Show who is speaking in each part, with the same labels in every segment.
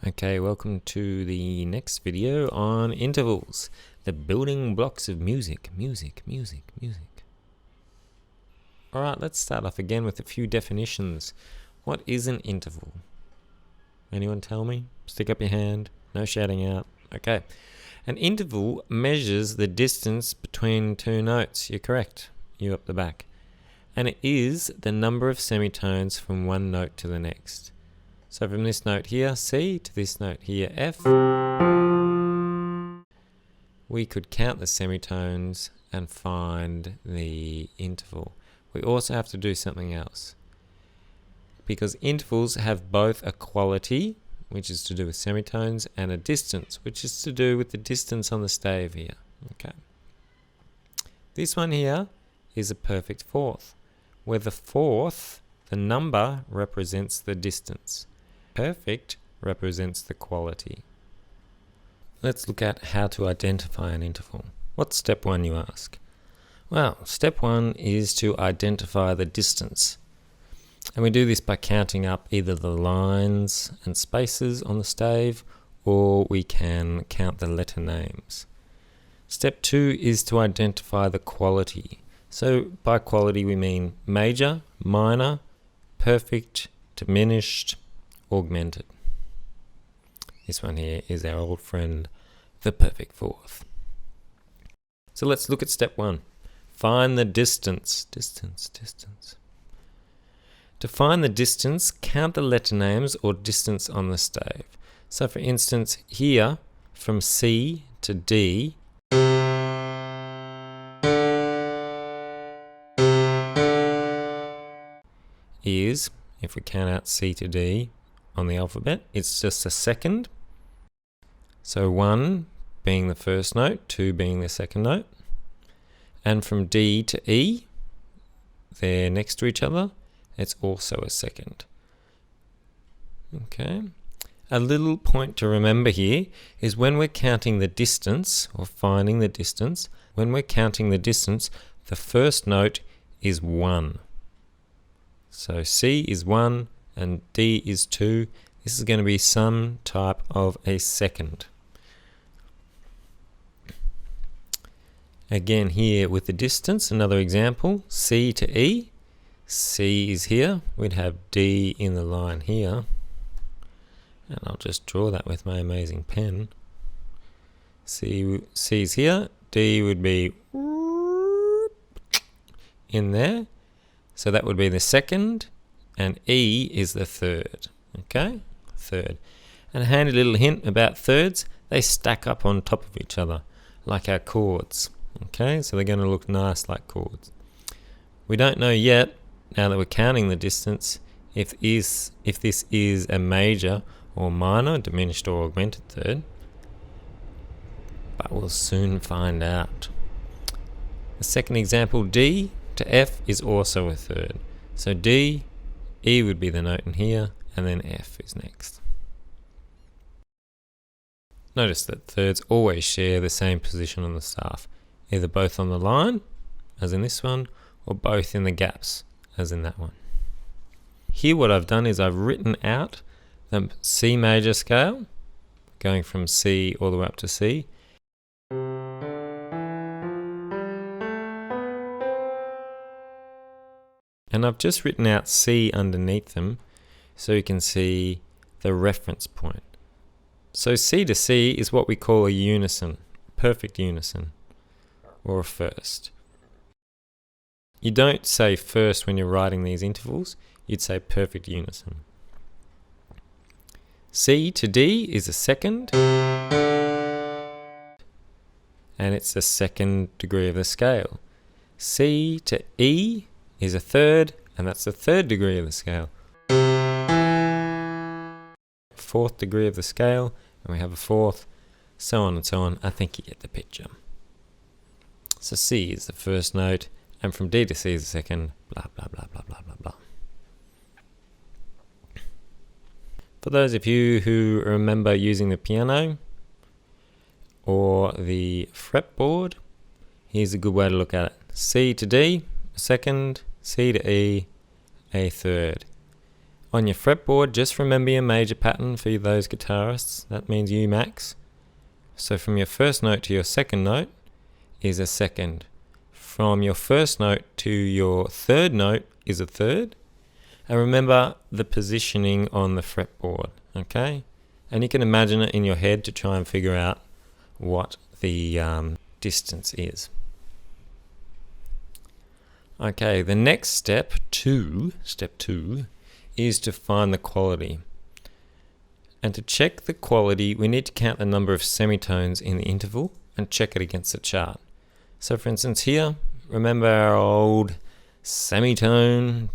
Speaker 1: Okay, welcome to the next video on intervals, the building blocks of music. Alright, let's start off again with a few definitions. What is an interval? Anyone tell me? Stick up your hand. No shouting out. Okay. An interval measures the distance between two notes. You're correct. You up the back. And it is the number of semitones from one note to the next. So from this note here, C, to this note here, F, we could count the semitones and find the interval. We also have to do something else, because intervals have both a quality, which is to do with semitones, and a distance, which is to do with the distance on the stave here. Okay. This one here is a perfect fourth, where the fourth, the number, represents the distance. Perfect represents the quality. Let's look at how to identify an interval. What's step one, you ask? Well, step one is to identify the distance. And we do this by counting up either the lines and spaces on the stave, or we can count the letter names. Step two is to identify the quality. So by quality we mean major, minor, perfect, diminished, augmented. This one here is our old friend, the perfect fourth. So let's look at step one. Find the distance. To find the distance, count the letter names or distance on the stave. So for instance, here from C to D, is, if we count out C to D on the alphabet, it's just a second. So 1 being the first note, 2 being the second note. And from D to E, they're next to each other, it's also a second. Okay. A little point to remember here is when we're counting the distance, or finding the distance, when we're counting the distance, the first note is 1. So C is 1 and D is 2. This is going to be some type of a second. Again here with the distance, another example, C to E. C is here. We'd have D in the line here. And I'll just draw that with my amazing pen. C is here. D would be in there. So that would be the second, and E is the third. Okay, third. And a handy little hint about thirds, they stack up on top of each other, like our chords. Okay, so they're going to look nice like chords. We don't know yet, now that we're counting the distance, if this is a major or minor, diminished or augmented third, but we'll soon find out. The second example, D to F, is also a third. So D, E would be the note in here, and then F is next. Notice that thirds always share the same position on the staff, either both on the line, as in this one, or both in the gaps, as in that one. Here what I've done is I've written out the C major scale, going from C all the way up to C. And I've just written out C underneath them so you can see the reference point. So C to C is what we call a unison, perfect unison, or a first. You don't say first when you're writing these intervals, you'd say perfect unison. C to D is a second, and it's the second degree of the scale. C to E is a third, and that's the third degree of the scale. Fourth degree of the scale, and we have a fourth, so on and so on. I think you get the picture. So C is the first note, and from D to C is the second, blah, blah, blah, blah, blah, blah, blah. For those of you who remember using the piano or the fretboard, here's a good way to look at it. C to D, a second, C to E, a third. On your fretboard, just remember your major pattern for those guitarists. That means U max. So from your first note to your second note is a second. From your first note to your third note is a third. And remember the positioning on the fretboard, okay? And you can imagine it in your head to try and figure out what the distance is. Okay, the next step two, is to find the quality. And to check the quality, we need to count the number of semitones in the interval and check it against the chart. So for instance here, remember our old semitone,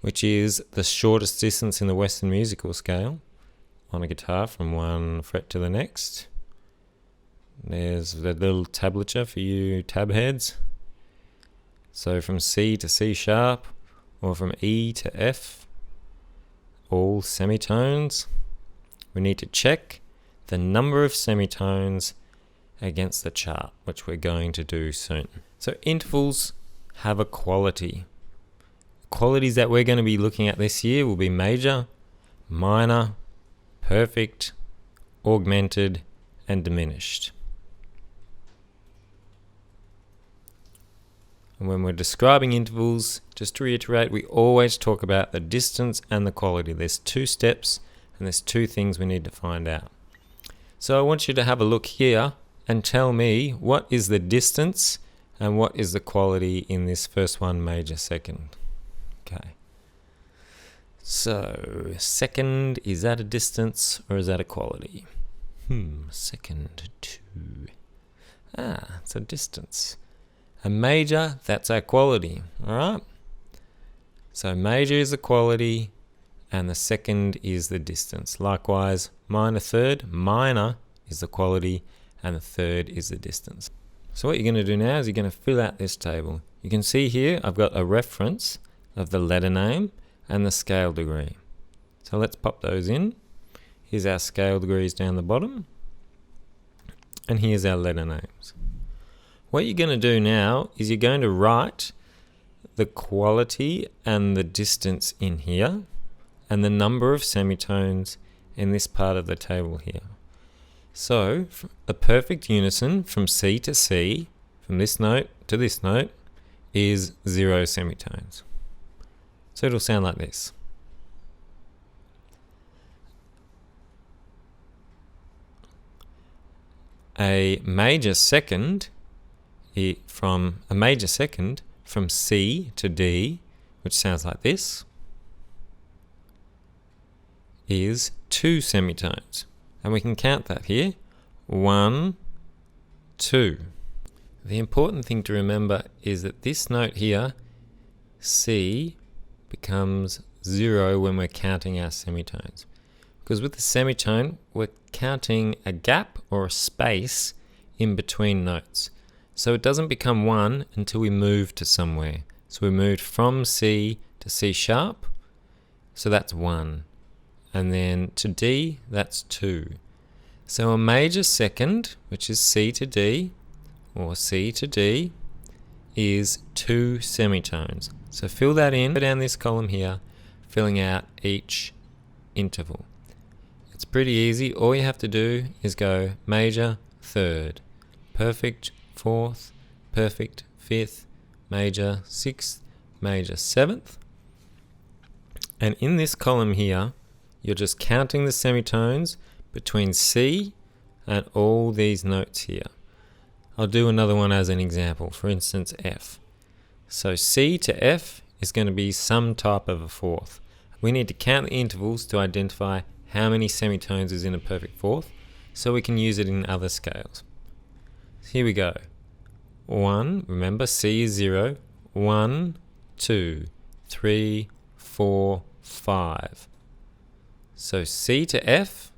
Speaker 1: which is the shortest distance in the Western musical scale on a guitar from one fret to the next. There's the little tablature for you tab heads. So from C to C sharp, or from E to F, all semitones. We need to check the number of semitones against the chart, which we're going to do soon. So intervals have a quality. Qualities that we're going to be looking at this year will be major, minor, perfect, augmented, and diminished. And when we're describing intervals, just to reiterate, we always talk about the distance and the quality. There's two steps and there's two things we need to find out. So I want you to have a look here and tell me what is the distance and what is the quality in this first one, major, second. Okay. So second, is that a distance or is that a quality? Second, 2. It's a distance. A major, that's our quality, all right? So major is the quality and the second is the distance. Likewise, minor third, minor is the quality and the third is the distance. So what you're going to do now is you're going to fill out this table. You can see here I've got a reference of the letter name and the scale degree. So let's pop those in. Here's our scale degrees down the bottom and here's our letter names. What you're going to do now is you're going to write the quality and the distance in here and the number of semitones in this part of the table here. So a perfect unison from C to C, from this note to this note, is 0 semitones. So it'll sound like this. A major second from C to D, which sounds like this, is 2 semitones. And we can count that here. 1, 2. The important thing to remember is that this note here, C, becomes 0 when we're counting our semitones. Because with the semitone, we're counting a gap or a space in between notes. So it doesn't become 1 until we move to somewhere. So we moved from C to C sharp, so that's 1. And then to D, that's 2. So a major second, which is C to D, or C to D, is 2 semitones. So fill that in, go down this column here, filling out each interval. It's pretty easy. All you have to do is go major, third, perfect, fourth, perfect, fifth, major, sixth, major, seventh. And in this column here, you're just counting the semitones between C and all these notes here. I'll do another one as an example, for instance, F. So C to F is going to be some type of a fourth. We need to count the intervals to identify how many semitones is in a perfect fourth, so we can use it in other scales. Here we go. 1, remember C is 0, 1, 2, 3, 4, 5. So C to F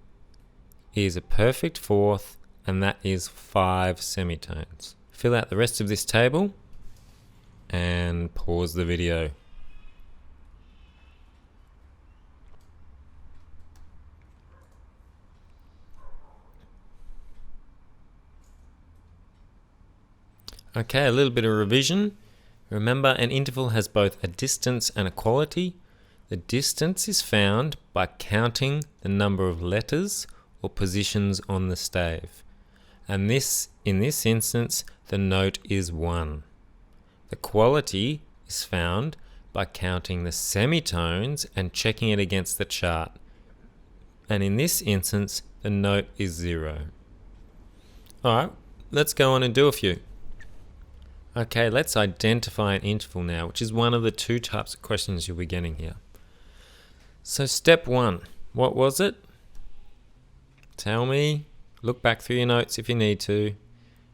Speaker 1: is a perfect fourth, and that is 5 semitones. Fill out the rest of this table and pause the video. Okay, a little bit of revision. Remember, an interval has both a distance and a quality. The distance is found by counting the number of letters or positions on the stave. And in this instance, the note is 1. The quality is found by counting the semitones and checking it against the chart. And in this instance, the note is 0. Alright, let's go on and do a few. Okay, let's identify an interval now, which is one of the two types of questions you'll be getting here. So step 1, what was it? Tell me. Look back through your notes if you need to.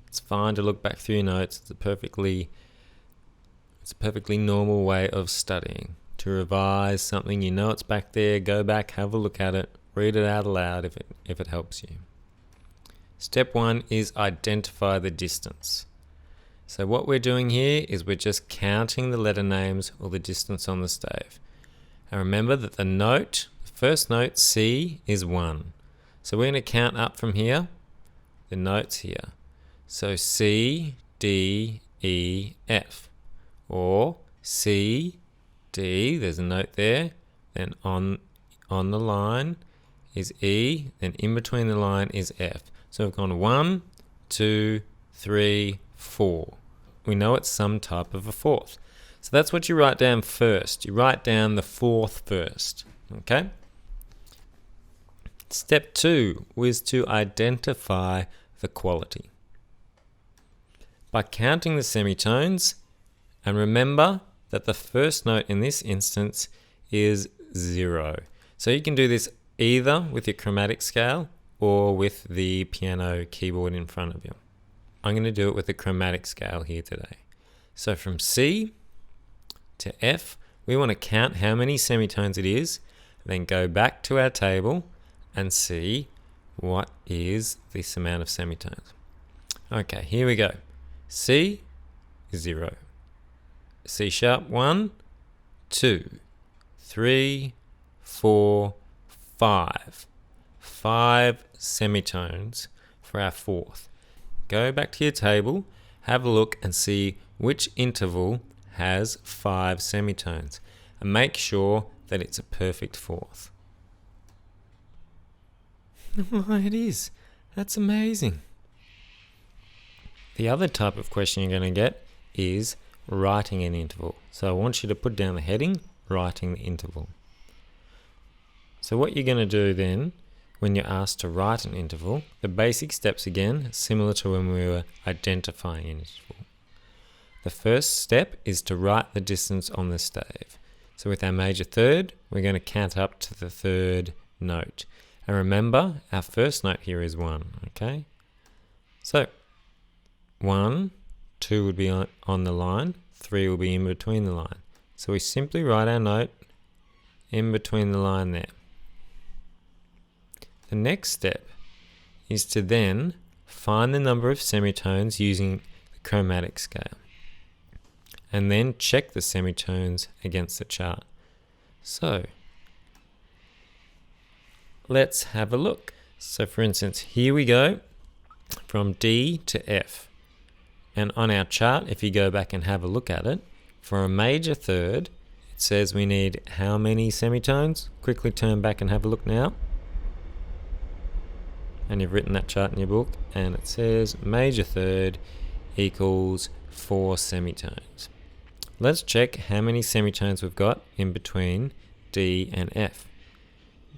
Speaker 1: It's fine to look back through your notes. It's a perfectly normal way of studying. To revise something, you know it's back there, go back, have a look at it, read it out aloud if it helps you. Step 1 is identify the distance. So what we're doing here is we're just counting the letter names or the distance on the stave. And remember that the first note, C, is 1. So we're going to count up from here, the notes here. So C, D, E, F. Or C, D, there's a note there. Then on the line is E, then in between the line is F. So we've gone 1, 2, 3, 4. We know it's some type of a fourth. So that's what you write down first. You write down the fourth first. Okay? Step 2 was to identify the quality. By counting the semitones, and remember that the first note in this instance is 0. So you can do this either with your chromatic scale or with the piano keyboard in front of you. I'm going to do it with the chromatic scale here today. So from C to F, we want to count how many semitones it is, then go back to our table and see what is this amount of semitones. Okay, here we go. C is 0. C sharp 1, 2, 3, 4, 5. 5 semitones for our fourth. Go back to your table, have a look and see which interval has 5 semitones. And make sure that it's a perfect fourth. It is. That's amazing. The other type of question you're going to get is writing an interval. So I want you to put down the heading, writing the interval. So what you're going to do then, when you're asked to write an interval, the basic steps again, similar to when we were identifying an interval. The first step is to write the distance on the stave. So with our major third, we're going to count up to the third note. And remember, our first note here is 1, okay? So 1, 2 would be on the line, 3 will be in between the line. So we simply write our note in between the line there. The next step is to then find the number of semitones using the chromatic scale. And then check the semitones against the chart. So let's have a look. So for instance, here we go from D to F. And on our chart, if you go back and have a look at it, for a major third, it says we need how many semitones? Quickly turn back and have a look now. And you've written that chart in your book, and it says major third equals 4 semitones. Let's check how many semitones we've got in between D and F.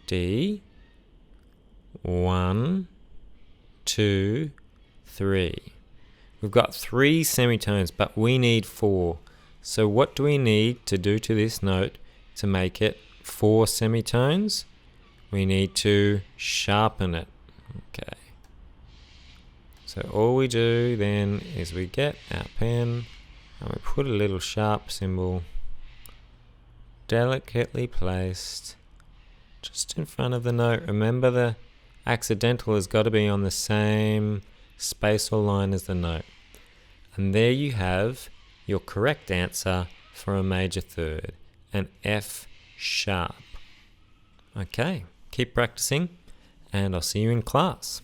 Speaker 1: D, 1, 2, 3. We've got 3 semitones, but we need 4. So what do we need to do to this note to make it 4 semitones? We need to sharpen it. Okay. So all we do then is we get our pen and we put a little sharp symbol delicately placed just in front of the note. Remember, the accidental has got to be on the same space or line as the note. And there you have your correct answer for a major third, an F sharp. Okay, keep practicing and I'll see you in class.